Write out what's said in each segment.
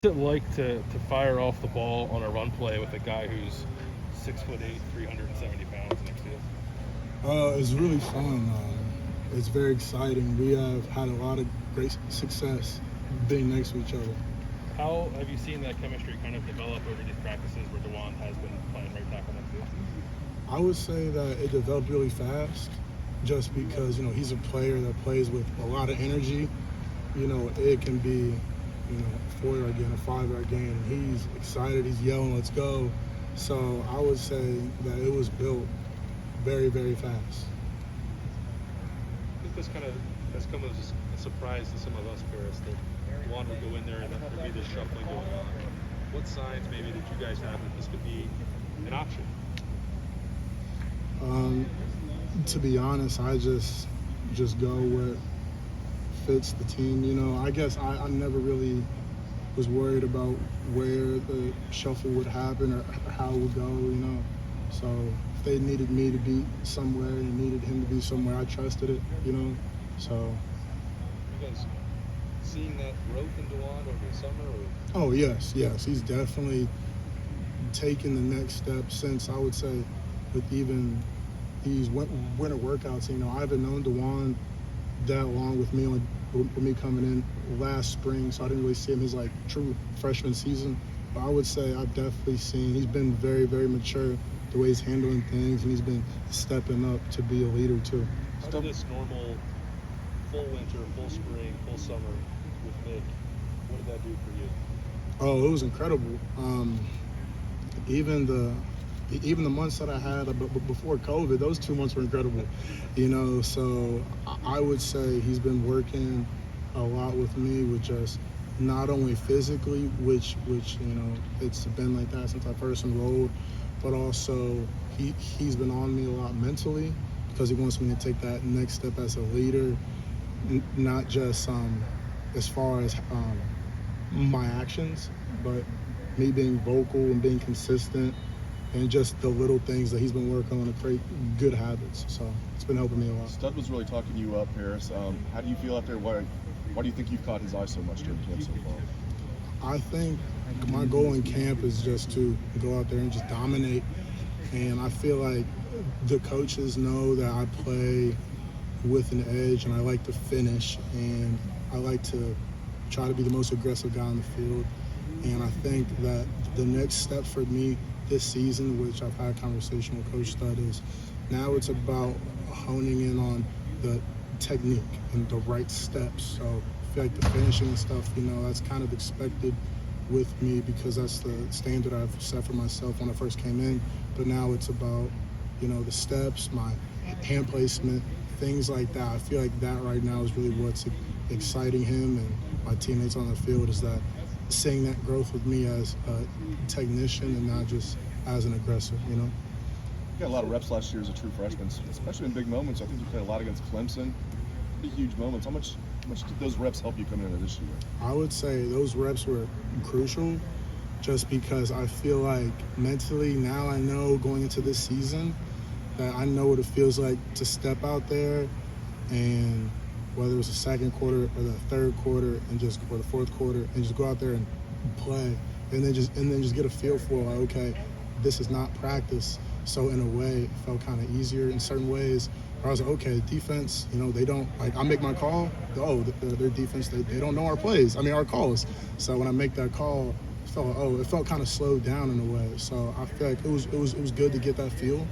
What's it like to fire off the ball on a run play with a guy who's 6'8", 370 pounds next to you? It's really fun. It's very exciting. We have had a lot of great success being next to each other. How have you seen that chemistry kind of develop over these practices where Dewan has been playing right tackle next to you? I would say that it developed really fast just because, he's a player that plays with a lot of energy. It can be, a 4-yard gain, a 5-yard gain. He's excited, he's yelling, let's go. So I would say that it was built very, very fast. I think this kind of has come as a surprise to some of us, Paris, that Juan would go in there and there would be this shuffling going on. What signs maybe did you guys have that this could be an option? To be honest, I just go where it fits the team. I guess I never really was worried about where the shuffle would happen or how it would go. So if they needed me to be somewhere and needed him to be somewhere, I trusted it. So. You guys seeing that growth in Dewan over the summer? Oh, yes. He's definitely taken the next step since, I would say, with even these winter workouts. I haven't known Dewan that long with me coming in last spring, so I didn't really see him his true freshman season. But I would say I've definitely seen he's been very, very mature the way he's handling things, and he's been stepping up to be a leader too. How did this normal full winter, full spring, full summer with Nick, what did that do for you? Oh, it was incredible. Even the months that I had before COVID, those 2 months were incredible. So I would say he's been working a lot with me with just not only physically, which it's been like that since I first enrolled, but also he's been on me a lot mentally because he wants me to take that next step as a leader, not just as far as my actions, but me being vocal and being consistent and just the little things that he's been working on to create good habits. So it's been helping me a lot. Stud was really talking you up, Paris. How do you feel out there? Why do you think you've caught his eye so much during camp so far? I think my goal in camp is just to go out there and just dominate. And I feel like the coaches know that I play with an edge and I like to finish and I like to try to be the most aggressive guy on the field. And I think that the next step for me this season, which I've had a conversation with Coach Stud, is now it's about honing in on the technique and the right steps. So I feel like the finishing and stuff, that's kind of expected with me because that's the standard I've set for myself when I first came in. But now it's about, the steps, my hand placement, things like that. I feel like that right now is really what's exciting him and my teammates on the field, is that seeing that growth with me as a technician and not just as an aggressor. You got a lot of reps last year as a true freshman, especially in big moments. I think you played a lot against Clemson. Pretty huge moments. How much did those reps help you coming into this year? I would say those reps were crucial just because I feel like mentally now I know going into this season that I know what it feels like to step out there, and whether it's the second quarter or the third quarter or the fourth quarter, and just go out there and play, and then just get a feel for okay, this is not practice. So in a way, it felt kind of easier in certain ways. I was like, okay, defense, they don't I make my call. Oh, their defense, they don't know our plays. Our calls. So when I make that call, it felt kind of slowed down in a way. So I feel like it was good to get that feel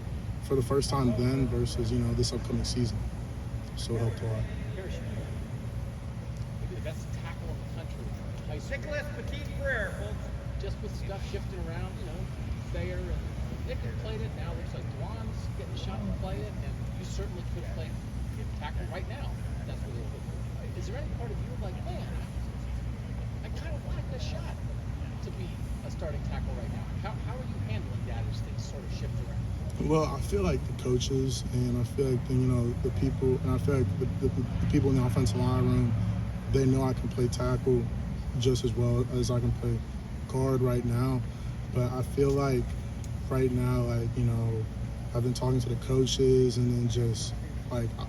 for the first time then versus this upcoming season. So it helped a lot. Maybe the best tackle in the country. Nicholas Petit-Frere, folks. Just with stuff shifting around, Thayer and Nick have played it. Now it looks like Dwan's getting a shot to play it, and you certainly could play tackle right now. That's what you're looking for. Is there any part of you like, man, I kind of like this shot to be a starting tackle right now? How are you handling that as things sort of shift around? Well, I feel like the coaches and I feel like the people, and I feel like the people in the offensive line room, they know I can play tackle just as well as I can play guard right now. But I feel like right now, I've been talking to the coaches and then just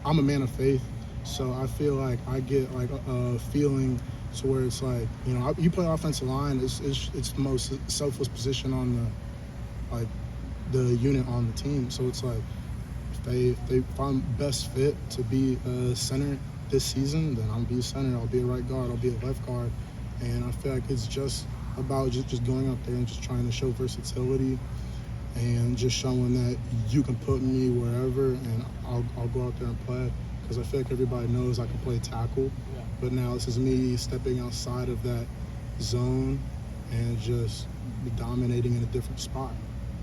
I'm a man of faith, So I feel like I get like a feeling to where it's like, you know, you play offensive line, it's the most selfless position on the unit on the team. So it's like if I'm best fit to be a center this season, then I'll be a center, I'll be a right guard, I'll be a left guard. And I feel like it's just about just going out there and just trying to show versatility and just showing that you can put me wherever and I'll go out there and play. Because I feel like everybody knows I can play tackle. Yeah. But now this is me stepping outside of that zone and just dominating in a different spot.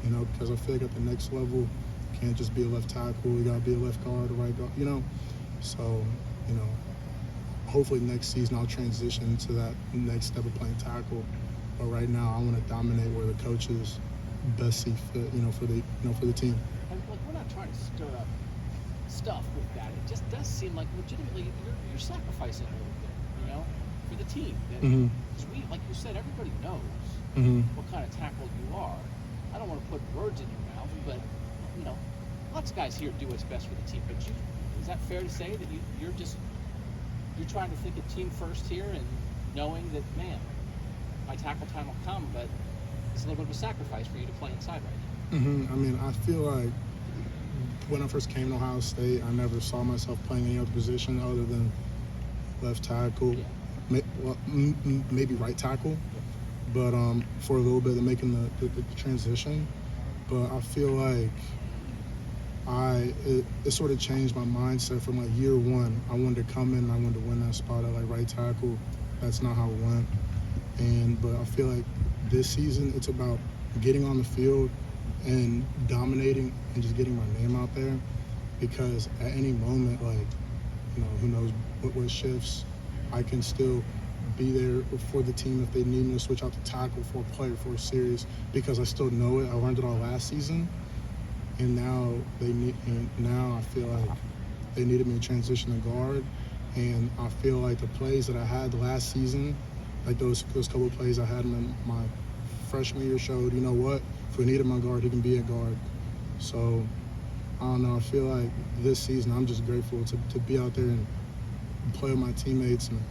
You know, because I feel like at the next level, you can't just be a left tackle. You got to be a left guard, a right guard, you know. So, you know, hopefully next season I'll transition to that next step of playing tackle. But right now I want to dominate where the coaches best see fit, you know, for the team. And look, we're not trying to stir up stuff with that. It just does seem like legitimately you're sacrificing a little bit, you know, for the team. Because we, like you said, everybody knows what kind of tackle you are. I don't want to put words in your mouth, but you know, lots of guys here do what's best for the team. But is that fair to say that you're trying to think of team first here and knowing that, man, my tackle time will come, but it's a little bit of a sacrifice for you to play inside right now. I mean, I feel like when I first came to Ohio State, I never saw myself playing any other position other than left tackle, maybe right tackle, but for a little bit of making the transition. But I feel like it sort of changed my mindset from like year one. I wanted to come in and I wanted to win that spot at like right tackle. That's not how it went. But I feel like this season it's about getting on the field and dominating and just getting my name out there, because at any moment, like, you know, who knows what shifts, I can still be there for the team if they need me to switch out to tackle for a play or for a series, because I still know it. I learned it all last season, and now I feel like they needed me to transition to guard, and I feel like the plays that I had last season, like those couple of plays I had in my freshman year showed, you know what, if we needed my guard, he can be a guard. So I don't know, I feel like this season I'm just grateful to be out there and play with my teammates, and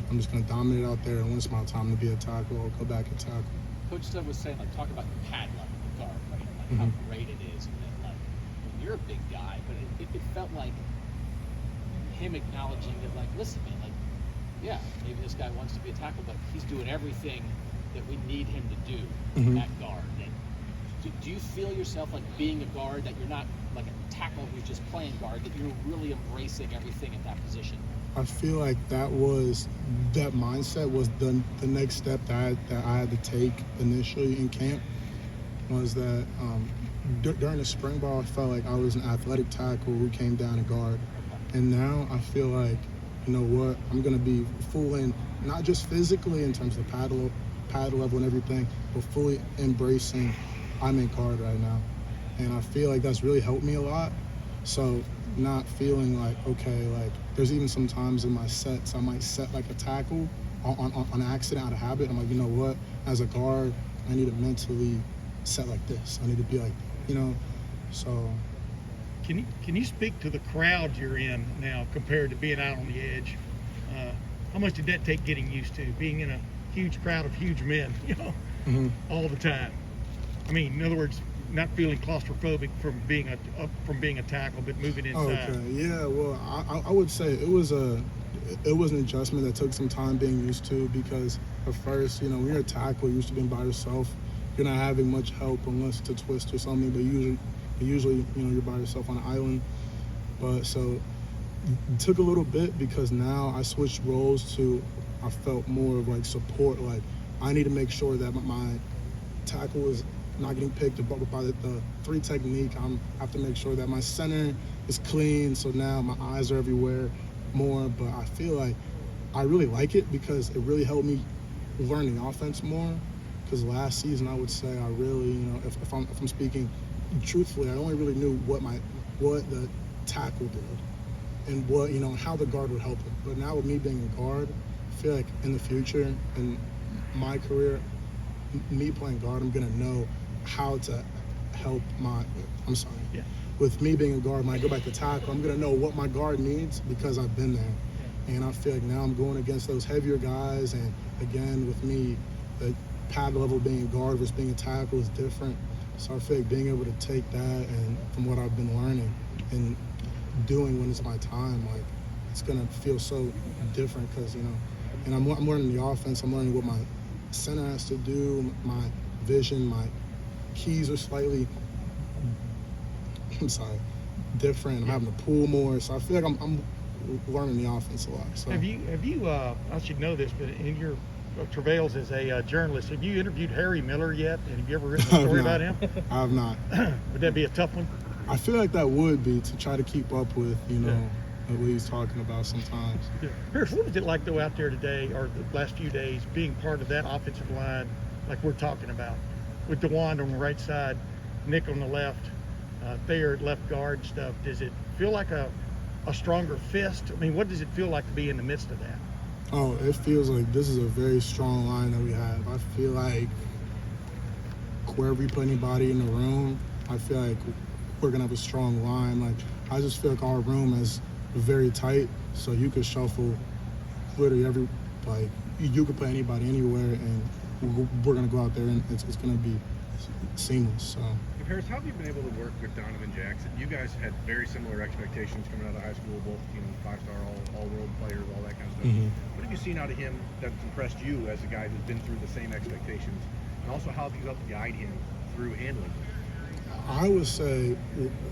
I'm just going to dominate out there, and when it's my time to be a tackle, I'll go back and tackle. Coach Stubb was saying, like, talk about your pad level, the guard, right? Like how great it is, and then, like, you're a big guy, but it felt like him acknowledging that, like, listen, man, like, yeah, maybe this guy wants to be a tackle, but he's doing everything that we need him to do at guard. And do you feel yourself like being a guard, that you're not like a tackle who's just playing guard, that you're really embracing everything at that position? I feel like that mindset was the next step that I had to take initially in camp, was that during the spring ball, I felt like I was an athletic tackle who came down to guard. And now I feel like, you know what, I'm going to be full in, not just physically in terms of pad level and everything, but fully embracing I'm in guard right now. And I feel like that's really helped me a lot. So not feeling like, okay, like there's even some times in my sets I might set like a tackle on accident, out of habit. I'm like, you know what, as a guard, I need to mentally set like this. I need to be like, you know, so. Can you speak to the crowd you're in now compared to being out on the edge? How much did that take getting used to, being in a huge crowd of huge men, you know, all the time? I mean, in other words, not feeling claustrophobic from being a tackle, but moving inside. Okay, yeah. Well, I would say it was an adjustment that took some time being used to, because at first, you know, when you're a tackle, you're used to being by yourself. You're not having much help unless it's a twist or something, but usually, you know, you're by yourself on an island. But so it took a little bit, because now I switched roles to, I felt more of like support. Like, I need to make sure that my tackle is not getting picked by the three technique. I have to make sure that my center is clean, so now my eyes are everywhere more. But I feel like I really like it, because it really helped me learn the offense more. Because last season, I would say I really, you know, if I'm speaking truthfully, I only really knew what the tackle did and what, you know, how the guard would help him. But now with me being a guard, I feel like in the future, in my career, me playing guard, I'm gonna know how to help with me being a guard, when I go back to tackle, I'm gonna know what my guard needs because I've been there. And I feel like now I'm going against those heavier guys, and again, with me, the pad level being a guard versus being a tackle is different. So I feel like being able to take that and from what I've been learning and doing when it's my time, like it's gonna feel so different because and I'm learning the offense. I'm learning what my center has to do, my vision, my keys are slightly, different. I'm having to pull more, so I feel like I'm learning the offense a lot. So Have you? I should know this, but in your travails as a journalist, have you interviewed Harry Miller yet? And have you ever written a story about him? I have not. Would that be a tough one? I feel like that would be to try to keep up with, what he's talking about sometimes. Harris, what was it like though out there today or the last few days being part of that offensive line like we're talking about with DeWand on the right side, Nick on the left, Thayer at left guard stuff? Does it feel like a stronger fist? I mean, what does it feel like to be in the midst of that? Oh, it feels like this is a very strong line that we have. I feel like wherever we put anybody in the room, I feel like we're gonna have a strong line. Like I just feel like our room is very tight, so you could shuffle literally you could put anybody anywhere, and we're gonna go out there and it's gonna be seamless. So. Harris, how have you been able to work with Donovan Jackson? You guys had very similar expectations coming out of high school, both five-star all-world players, all that kind of stuff. Mm-hmm. What have you seen out of him that's impressed you as a guy who's been through the same expectations? And also, how have you helped guide him through handling them? I would say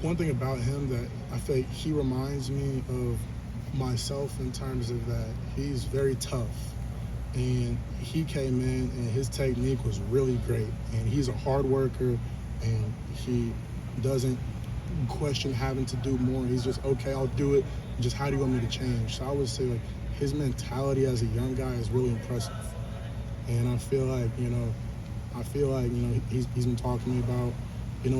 one thing about him that I think he reminds me of myself in terms of that he's very tough. And he came in and his technique was really great. And he's a hard worker and he doesn't question having to do more. He's just, okay, I'll do it. Just how do you want me to change? So I would say like his mentality as a young guy is really impressive. And I feel like, he's been talking to me about,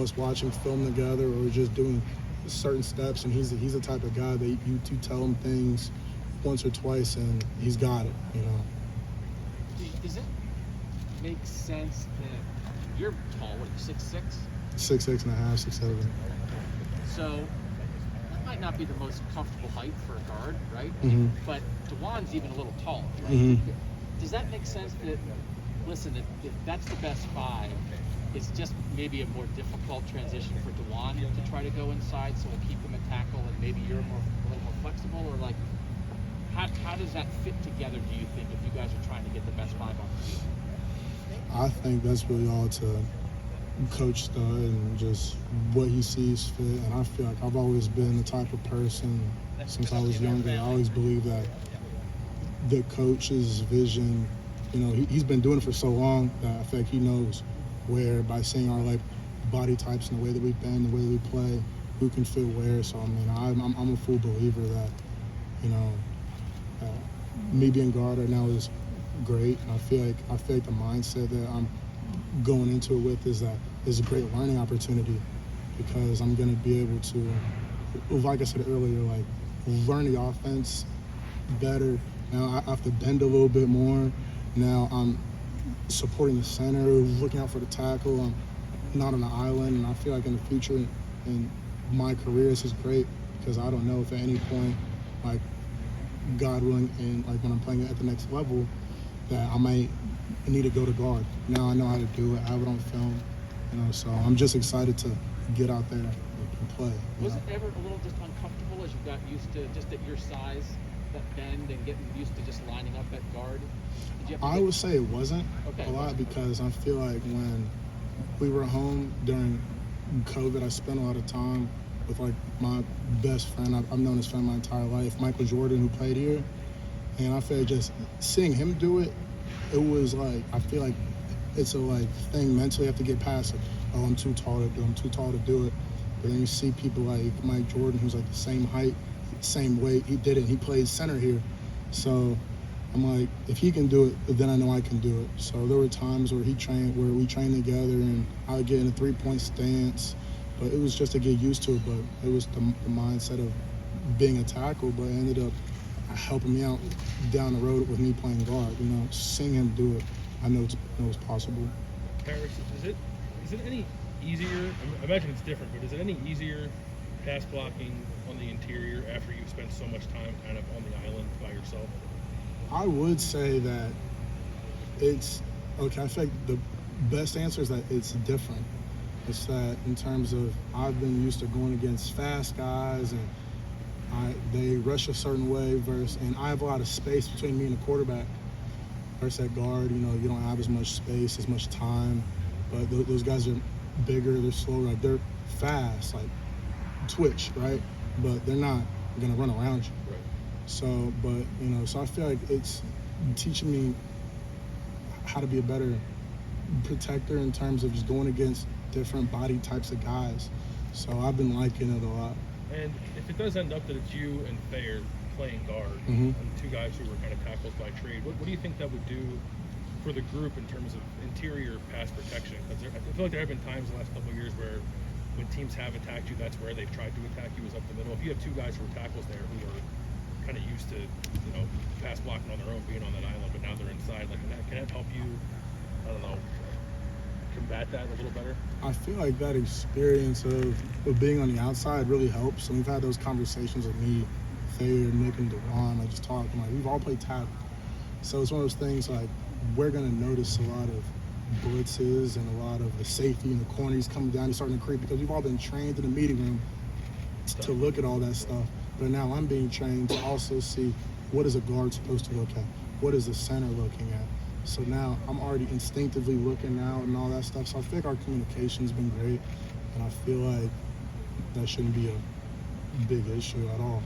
us watching film together or just doing certain steps, and he's the type of guy that you tell him things once or twice and he's got it, Does it make sense that you're tall, what, 6'6"? 6'6" and a half, 6'7". So that might not be the most comfortable height for a guard, right? Mm-hmm. But DeWand's even a little taller, right? Mm-hmm. Does that make sense that, listen, if that's the best five, it's just maybe a more difficult transition for DeWand to try to go inside, so we'll keep him at tackle and maybe you're a little more flexible? Or like, how does that fit together, do you think, if you guys are trying to get the best five on the field? I think that's really all to Coach Stud and just what he sees fit. And I feel like I've always been the type of person since I was younger. I always believe that the coach's vision, he's been doing it for so long that I feel like he knows where, by seeing our like body types and the way that we bend, the way that we play, who can fit where. So I mean, I'm a full believer that me being guard right now is great. And I feel like the mindset that I'm going into it with is that it's a great learning opportunity because I'm going to be able to, like I said earlier, like learn the offense better. Now I have to bend a little bit more. Now I'm supporting the center, looking out for the tackle. I'm not on the island, and I feel like in the future in my career this is great because I don't know if at any point, like God willing, and like when I'm playing at the next level, that I might need to go to guard. Now I know how to do it. I have it on film, so I'm just excited to get out there and play. Was it ever a little just uncomfortable as you got used to just at your size, that bend, and getting used to just lining up at guard? I would say it wasn't a lot because I feel like when we were home during COVID, I spent a lot of time with like my best friend. I've known his friend my entire life, Michael Jordan, who played here. And I feel like just seeing him do it, it was like, I feel like it's a like thing mentally I have to get past it. Oh, I'm too tall to do it. I'm too tall to do it. But then you see people like Mike Jordan, who's like the same height, same weight. He did it. He played center here. So I'm like, if he can do it, then I know I can do it. So there were times where we trained together and I would get in a 3-point stance, but it was just to get used to it. But it was the mindset of being a tackle, but it ended up helping me out down the road with me playing guard. Seeing him do it, I know it's possible. Harris, is it any easier? I imagine it's different, but is it any easier pass blocking on the interior after you've spent so much time kind of on the island by yourself? I would say that it's okay. I feel like the best answer is that it's different. It's that in terms of I've been used to going against fast guys and they rush a certain way versus, and I have a lot of space between me and the quarterback. Versus at guard, you don't have as much space, as much time. But those guys are bigger, they're slower, like they're fast, like twitch, right? But they're not gonna run around you. Right. So, but so I feel like it's teaching me how to be a better protector in terms of just going against different body types of guys. So I've been liking it a lot. And if it does end up that it's you and Thayer playing guard, Mhm. and two guys who were kind of tackles by trade, what do you think that would do for the group in terms of interior pass protection? Because I feel like there have been times the last couple of years where when teams have attacked you, that's where they've tried to attack you, is up the middle. If you have two guys who are tackles there who are kind of used to, pass blocking on their own, being on that island, but now they're inside, like can that help you, I don't know, combat that a little better? I feel like that experience of being on the outside really helps. And we've had those conversations with me, Thayer, Nick, and Dewan. I just talk. I'm like, we've all played tackle. So it's one of those things like we're going to notice a lot of blitzes and a lot of the safety and the corners coming down and starting to creep because we've all been trained in the meeting room to look at all that stuff. But now I'm being trained to also see what is a guard supposed to look at? What is the center looking at? So now I'm already instinctively looking out and all that stuff. So I think our communication's been great, and I feel like that shouldn't be a big issue at all.